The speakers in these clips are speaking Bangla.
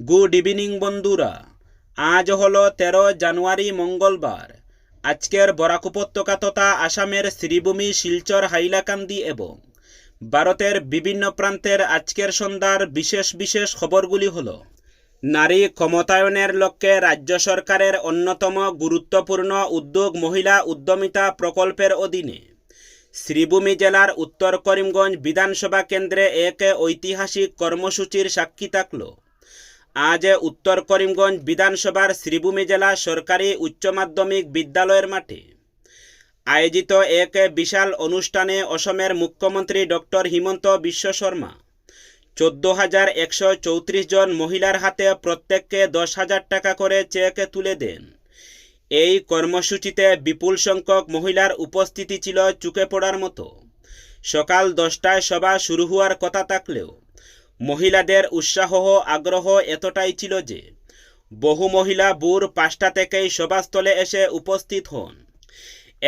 গুড ইভিনিং বন্ধুরা। আজ হলো 13 জানুয়ারি মঙ্গলবার। আজকের বরাক উপত্যকা তথা আসামের শ্রীভূমি, শিলচর, হাইলাকান্দি এবং ভারতের বিভিন্ন প্রান্তের আজকের সন্ধ্যার বিশেষ বিশেষ খবরগুলি হলো: নারী ক্ষমতায়নের লক্ষ্যে রাজ্য সরকারের অন্যতম গুরুত্বপূর্ণ উদ্যোগ মহিলা উদ্যমিতা প্রকল্পের অধীনে শ্রীভূমি জেলার উত্তর করিমগঞ্জ বিধানসভা কেন্দ্রে এক ঐতিহাসিক কর্মসূচির সাক্ষী থাকল। আজ উত্তর করিমগঞ্জ বিধানসভার শ্রীভূমি জেলা সরকারি উচ্চ মাধ্যমিক বিদ্যালয়ের মাঠে আয়োজিত এক বিশাল অনুষ্ঠানে অসমের মুখ্যমন্ত্রী ডক্টর হিমন্ত বিশ্ব শর্মা 14,134 জন মহিলার হাতে প্রত্যেককে 10,000 টাকা করে চেক তুলে দেন। এই কর্মসূচিতে বিপুল সংখ্যক মহিলার উপস্থিতি ছিল চোখে পড়ার মতো। সকাল 10টায় সভা শুরু হওয়ার কথা থাকলেও মহিলাদের উৎসাহ ও আগ্রহ এতটাই ছিল যে বহু মহিলা ভোর 5টা থেকেই সভাস্থলে এসে উপস্থিত হন।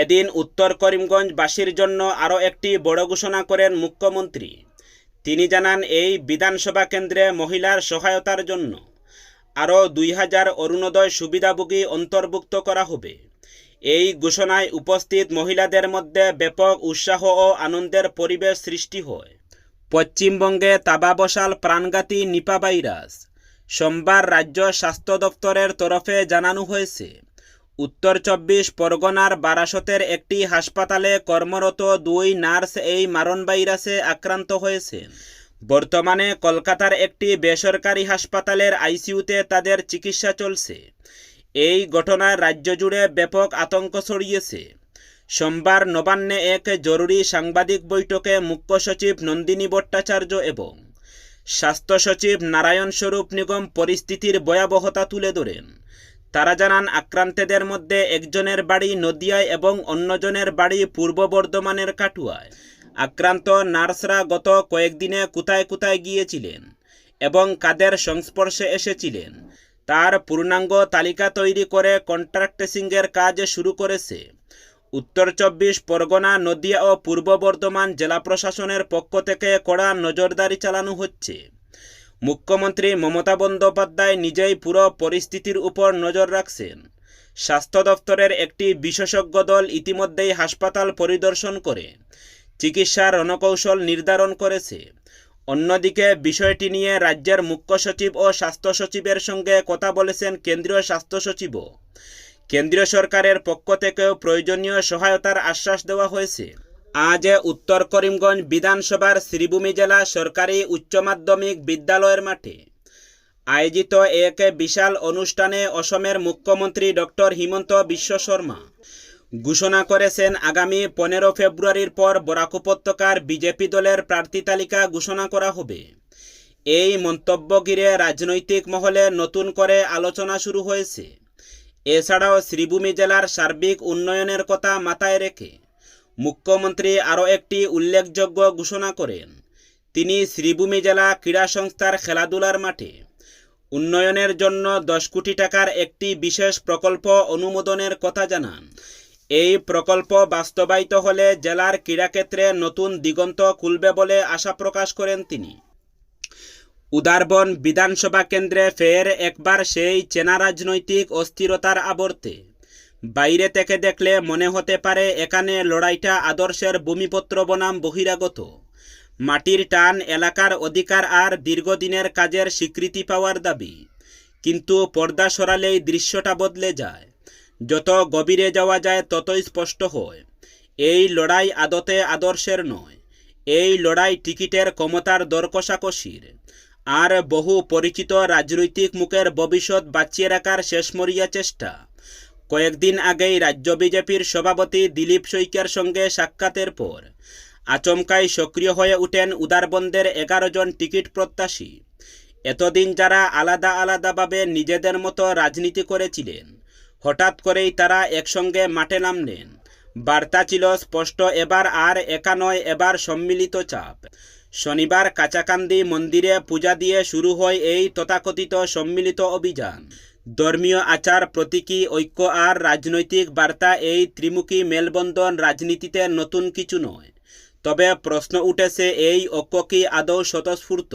এদিন উত্তর করিমগঞ্জবাসীর জন্য আরও একটি বড় ঘোষণা করেন মুখ্যমন্ত্রী। তিনি জানান, এই বিধানসভা কেন্দ্রে মহিলার সহায়তার জন্য আরও 2,000 অরুণোদয় সুবিধাভোগী অন্তর্ভুক্ত করা হবে। এই ঘোষণায় উপস্থিত মহিলাদের মধ্যে ব্যাপক উৎসাহ ও আনন্দের পরিবেশ সৃষ্টি হয়। পশ্চিমবঙ্গে তাবাবসাল প্রাণঘাতী নিপা ভাইরাস। সোমবার রাজ্য স্বাস্থ্য দপ্তরের তরফে জানানো হয়েছে, উত্তর 24 পরগনার বারাসতের একটি হাসপাতালে কর্মরত 2 নার্স এই মারণ ভাইরাসে আক্রান্ত হয়েছেন। বর্তমানে কলকাতার একটি বেসরকারি হাসপাতালের আইসিইউতে তাদের চিকিৎসা চলছে। এই ঘটনায় রাজ্য জুড়ে ব্যাপক আতঙ্ক ছড়িয়েছে। সোমবার নবান্নে এক জরুরি সাংবাদিক বৈঠকে মুখ্য সচিব নন্দিনী ভট্টাচার্য এবং স্বাস্থ্য সচিব নারায়ণ স্বরূপ নিগম পরিস্থিতির ভয়াবহতা তুলে ধরেন। তারা জানান, আক্রান্তদের মধ্যে একজনের বাড়ি নদিয়ায় এবং অন্যজনের বাড়ি পূর্ব বর্ধমানের কাটুয়ায়। আক্রান্ত নার্সরা গত কয়েকদিনে কোথায় কোথায় গিয়েছিলেন এবং কাদের সংস্পর্শে এসেছিলেন তার পূর্ণাঙ্গ তালিকা তৈরি করে কন্ট্রাক্ট ট্রেসিংয়ের কাজ শুরু করেছে উত্তর 24 পরগনা, নদিয়া ও পূর্ব বর্ধমান জেলা প্রশাসনের পক্ষ থেকে কড়া নজরদারি চালানো হচ্ছে। মুখ্যমন্ত্রী মমতা বন্দ্যোপাধ্যায় নিজেই পুরো পরিস্থিতির উপর নজর রাখছেন। স্বাস্থ্য দপ্তরের একটি বিশেষজ্ঞ দল ইতিমধ্যেই হাসপাতাল পরিদর্শন করে চিকিৎসার রণকৌশল নির্ধারণ করেছে। অন্যদিকে বিষয়টি নিয়ে রাজ্যের মুখ্য সচিব ও স্বাস্থ্য সচিবের সঙ্গে কথা বলেছেন কেন্দ্রীয় স্বাস্থ্য সচিবও। কেন্দ্রীয় সরকারের পক্ষ থেকেও প্রয়োজনীয় সহায়তার আশ্বাস দেওয়া হয়েছে। আজ উত্তর করিমগঞ্জ বিধানসভার শ্রীভূমি জেলা সরকারি উচ্চ মাধ্যমিক বিদ্যালয়ের মাঠে আয়োজিত এক বিশাল অনুষ্ঠানে অসমের মুখ্যমন্ত্রী ডক্টর হিমন্ত বিশ্ব শর্মা ঘোষণা করেছেন, আগামী 15 ফেব্রুয়ারির পর বরাক উপত্যকার বিজেপি দলের প্রার্থী তালিকা ঘোষণা করা হবে। এই মন্তব্য ঘিরে রাজনৈতিক মহলে নতুন করে আলোচনা শুরু হয়েছে। এছাড়াও শ্রীভূমি জেলার সার্বিক উন্নয়নের কথা মাথায় রেখে মুখ্যমন্ত্রী আরও একটি উল্লেখযোগ্য ঘোষণা করেন। তিনি শ্রীভূমি জেলা ক্রীড়া সংস্থার খেলাধুলার মাঠে উন্নয়নের জন্য 10 কোটি টাকার একটি বিশেষ প্রকল্প অনুমোদনের কথা জানান। এই প্রকল্প বাস্তবায়িত হলে জেলার ক্রীড়াক্ষেত্রে নতুন দিগন্ত খুলবে বলে আশা প্রকাশ করেন তিনি। উদারবন বিধানসভা কেন্দ্রে ফের একবার সেই চেনা রাজনৈতিক অস্থিরতার আবর্তে। বাইরে থেকে দেখলে মনে হতে পারে এখানে লড়াইটা আদর্শের ভূমিপত্র বনাম বহিরাগত, মাটির টান, এলাকার অধিকার আর দীর্ঘদিনের কাজের স্বীকৃতি পাওয়ার দাবি। কিন্তু পর্দা সরালেই দৃশ্যটা বদলে যায়। যত গভীরে যাওয়া যায় ততই স্পষ্ট হয়, এই লড়াই আদতে আদর্শের নয়। এই লড়াই টিকিটের ক্ষমতার দর কষাকষির আর বহু পরিচিত রাজনৈতিক মুখের ভবিষ্যৎ বাঁচিয়ে রাখার শেষমরিয়া চেষ্টা। কয়েকদিন আগেই রাজ্য বিজেপির সভাপতি দিলীপ শইকিয়ার সঙ্গে সাক্ষাতের পর আচমকাই সক্রিয় হয়ে ওঠেন উদারবন্দের 11 জন টিকিট প্রত্যাশী। এতদিন যারা আলাদা আলাদাভাবে নিজেদের মতো রাজনীতি করেছিলেন, হঠাৎ করেই তারা একসঙ্গে মাঠে নামলেন। বার্তা ছিল স্পষ্ট, এবার আর একা নয়, এবার সম্মিলিত চাপ। শনিবার কাচাকান্দি মন্দিরে পূজা দিয়ে শুরু হয় এই তথাকথিত সম্মিলিত অভিযান। ধর্মীয় আচার, প্রতীকী ঐক্য আর রাজনৈতিক বার্তা, এই ত্রিমুখী মেলবন্ধন রাজনীতিতে নতুন কিছু নয়। তবে প্রশ্ন উঠেছে, এই ঐক্য কি আদৌ স্বতঃস্ফূর্ত,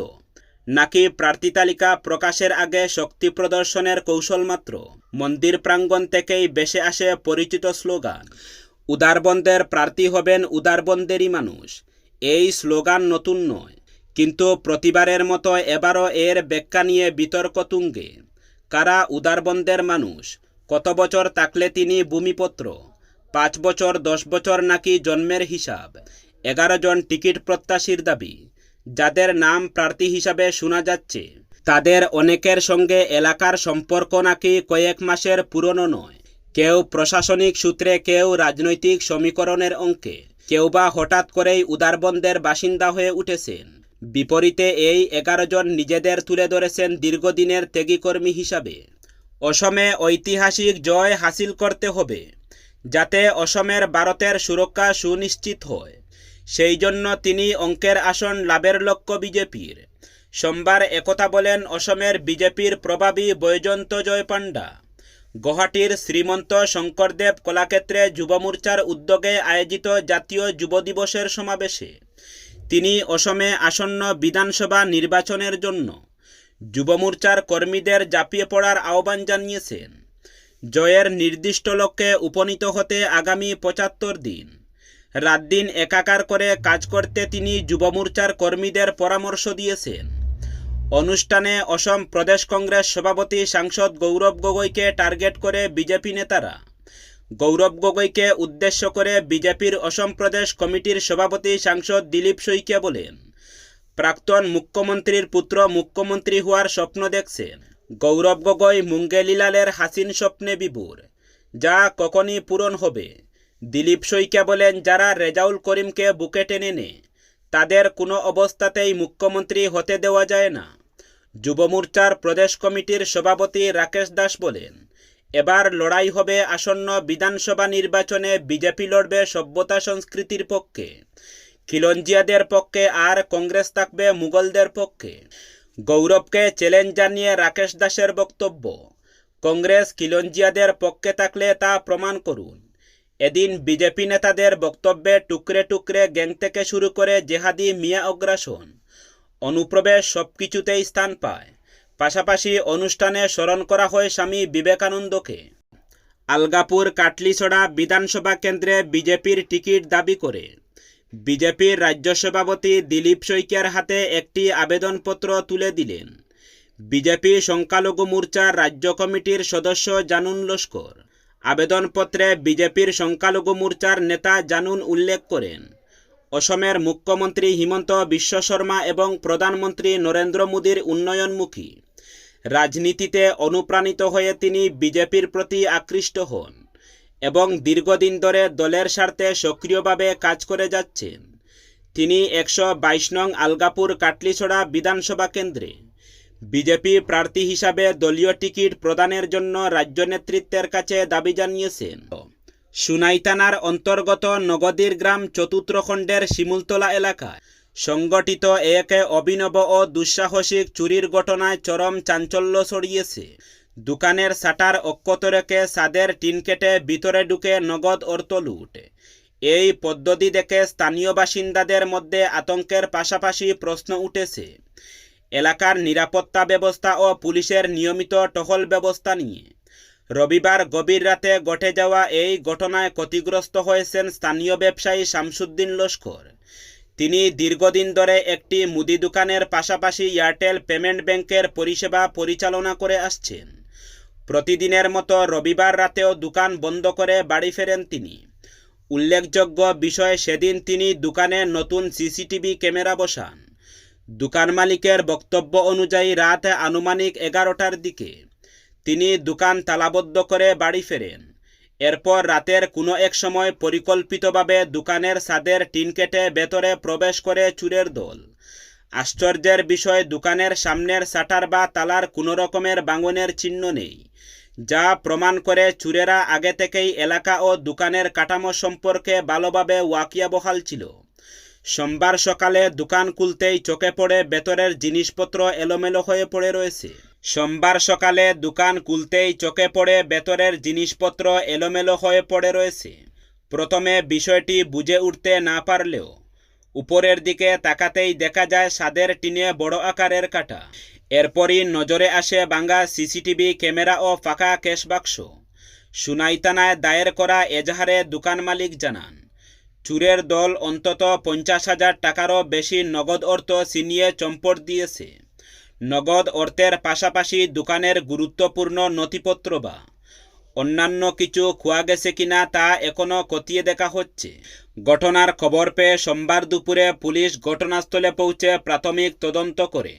নাকি প্রার্থী তালিকা প্রকাশের আগে শক্তি প্রদর্শনের কৌশল মাত্র? মন্দির প্রাঙ্গণ থেকেই ভেসে আসে পরিচিত স্লোগান, উদারবন্দের প্রার্থী হবেন উদারবন্দেরই মানুষ। এই স্লোগান নতুন নয়, কিন্তু প্রতিবারের মতো এবারও এর ব্যাখ্যা নিয়ে বিতর্ক তুঙ্গে। কারা উদারবন্দের মানুষ? কত বছর থাকলে তিনি ভূমিপত্র? 5 বছর, 10 বছর নাকি জন্মের হিসাব? 11 জন টিকিট প্রত্যাশীর দাবি, যাদের নাম প্রার্থী হিসাবে শোনা যাচ্ছে তাদের অনেকের সঙ্গে এলাকার সম্পর্ক নাকি কয়েক মাসের পুরনো নয়। কেউ প্রশাসনিক সূত্রে, কেউ রাজনৈতিক সমীকরণের অঙ্কে, কেউ বা হঠাৎ করেই উদারবন্দের বাসিন্দা হয়ে উঠেছেন। বিপরীতে এই 11 জন নিজেদের তুলে ধরেছেন দীর্ঘদিনের ত্যাগীকর্মী হিসাবে। অসমে ঐতিহাসিক জয় হাসিল করতে হবে, যাতে অসমের ভারতের সুরক্ষা সুনিশ্চিত হয়। সেই জন্য তিনি অঙ্কের আসন লাভের লক্ষ্য বিজেপির। সোমবার একথা বলেন অসমের বিজেপির প্রভাবী বৈজয়ন্ত জয় পাণ্ডা। গুয়াহাটির শ্রীমন্ত শঙ্করদেব কলাক্ষেত্রে যুব মোর্চার উদ্যোগে আয়োজিত জাতীয় যুব দিবসের সমাবেশে তিনি অসমে আসন্ন বিধানসভা নির্বাচনের জন্য যুব মোর্চার কর্মীদের ঝাঁপিয়ে পড়ার আহ্বান জানিয়েছেন। জয়ের নির্দিষ্ট লক্ষ্যে উপনীত হতে আগামী 75 দিন রাত দিন একাকার করে কাজ করতে তিনি যুব মোর্চার কর্মীদের পরামর্শ দিয়েছেন। অনুষ্ঠানে অসম প্রদেশ কংগ্রেস সভাপতি সাংসদ গৌরব গগৈকে টার্গেট করে বিজেপি নেতারা। গৌরব গগৈকে উদ্দেশ্য করে বিজেপির অসম প্রদেশ কমিটির সভাপতি সাংসদ দিলীপ শইকিয়া বলেন, প্রাক্তন মুখ্যমন্ত্রীর পুত্র মুখ্যমন্ত্রী হওয়ার স্বপ্ন দেখছেন। গৌরব গগৈ মুঙ্গেলিলালের হাসিন স্বপ্নে বিভোর, যা কখনই পূরণ হবে। দিলীপ শইকিয়া বলেন, যারা রেজাউল করিমকে বুকে টেনে নেয় তাদের কোনো অবস্থাতেই মুখ্যমন্ত্রী হতে দেওয়া যায় না। যুব মোর্চার প্রদেশ কমিটির সভাপতি রাকেশ দাস বলেন, এবার লড়াই হবে আসন্ন বিধানসভা নির্বাচনে। বিজেপি লড়বে সভ্যতা সংস্কৃতির পক্ষে, খিলঞ্জিয়াদের পক্ষে, আর কংগ্রেস থাকবে মুঘলদের পক্ষে। গৌরবকে চ্যালেঞ্জ জানিয়ে রাকেশ দাসের বক্তব্য, কংগ্রেস খিলঞ্জিয়াদের পক্ষে থাকলে তা প্রমাণ করুন। এদিন বিজেপি নেতাদের বক্তব্যে টুকরে টুকরে গ্যাং থেকে শুরু করে জেহাদি মিয়া অগ্রাসন, অনুপ্রবেশ সবকিছুতেই স্থান পায়। পাশাপাশি অনুষ্ঠানে স্মরণ করা হয় স্বামী বিবেকানন্দকে। আলগাপুর কাটলিছড়া বিধানসভা কেন্দ্রে বিজেপির টিকিট দাবি করে বিজেপির রাজ্য সভাপতি দিলীপ শইকিয়ার হাতে একটি আবেদনপত্র তুলে দিলেন বিজেপি সংখ্যালঘু মোর্চার রাজ্য কমিটির সদস্য জানুন লস্কর। আবেদনপত্রে বিজেপির সংখ্যালঘু মোর্চার নেতা জানুন উল্লেখ করেন, অসমের মুখ্যমন্ত্রী হিমন্ত বিশ্ব শর্মা এবং প্রধানমন্ত্রী নরেন্দ্র মোদীর উন্নয়নমুখী রাজনীতিতে অনুপ্রাণিত হয়ে তিনি বিজেপির প্রতি আকৃষ্ট হন এবং দীর্ঘদিন ধরে দলের স্বার্থে সক্রিয়ভাবে কাজ করে যাচ্ছেন। তিনি 122 নং আলগাপুর কাটলিছড়া বিধানসভা কেন্দ্রে বিজেপি প্রার্থী হিসাবে দলীয় টিকিট প্রদানের জন্য রাজ্য নেতৃত্বের কাছে দাবি জানিয়েছেন। সুনাই থানার অন্তর্গত নগদীর গ্রাম চতুর্থ খণ্ডের শিমুলতলা এলাকায় সংগঠিত এক অভিনব ও দুঃসাহসিক চুরির ঘটনায় চরম চাঞ্চল্য ছড়িয়েছে। দোকানের শাটার অক্ষত রেখে ছাদের টিন কেটে ভিতরে ঢুকে নগদ অর্থ লুট। এই পদ্ধতি দেখে স্থানীয় বাসিন্দাদের মধ্যে আতঙ্কের পাশাপাশি প্রশ্ন উঠেছে এলাকার নিরাপত্তা ব্যবস্থা ও পুলিশের নিয়মিত টহল ব্যবস্থা নিয়ে। রবিবার গভীর রাতে ঘটে যাওয়া এই ঘটনায় ক্ষতিগ্রস্ত হয়েছেন স্থানীয় ব্যবসায়ী শামসুদ্দিন লস্কর। তিনি দীর্ঘদিন ধরে একটি মুদি দোকানের পাশাপাশি এয়ারটেল পেমেন্ট ব্যাংকের পরিষেবা পরিচালনা করে আসছেন। প্রতিদিনের মতো রবিবার রাতেও দোকান বন্ধ করে বাড়ি ফেরেন তিনি। উল্লেখযোগ্য বিষয়, সেদিন তিনি দোকানে নতুন সিসিটিভি ক্যামেরা বসান। দোকান মালিকের বক্তব্য অনুযায়ী রাত আনুমানিক 11টার দিকে তিনি দোকান তালাবদ্ধ করে বাড়ি ফেরেন। এরপর রাতের কোনো এক সময় পরিকল্পিতভাবে দোকানের ছাদের টিন কেটে ভেতরে প্রবেশ করে চোরের দল। আশ্চর্যের বিষয়, দোকানের সামনের শাটার বা তালার কোনো রকমের ভাঙনের চিহ্ন নেই, যা প্রমাণ করে চোরেরা আগে থেকেই এলাকা ও দোকানের কাঠামো সম্পর্কে ভালোভাবে ওয়াকিবহাল ছিল। সোমবার সকালে দোকান খুলতেই চোখে পড়ে ভেতরের জিনিসপত্র এলোমেলো হয়ে পড়ে রয়েছে। প্রথমে বিষয়টি বুঝে উঠতে না পারলেও উপরের দিকে তাকাতেই দেখা যায় ছাদের টিনে বড় আকারের কাটা। এরপরই নজরে আসে ভাঙা সিসিটিভি ক্যামেরা ও ফাঁকা ক্যাশবাক্স। সুনাই থানায় দায়ের করা এজাহারে দোকান মালিক জানান, চোরের দল অন্তত 50,000 টাকারও বেশি নগদ অর্থ ছিনিয়ে চম্পট দিয়েছে। নগদ অর্থের পাশাপাশি দোকানের গুরুত্বপূর্ণ নথিপত্র বা অন্যান্য কিছু খোয়া গেছে কিনা তা এখনও খতিয়ে দেখা হচ্ছে। ঘটনার খবর পেয়ে সোমবার দুপুরে পুলিশ ঘটনাস্থলে পৌঁছে প্রাথমিক তদন্ত করে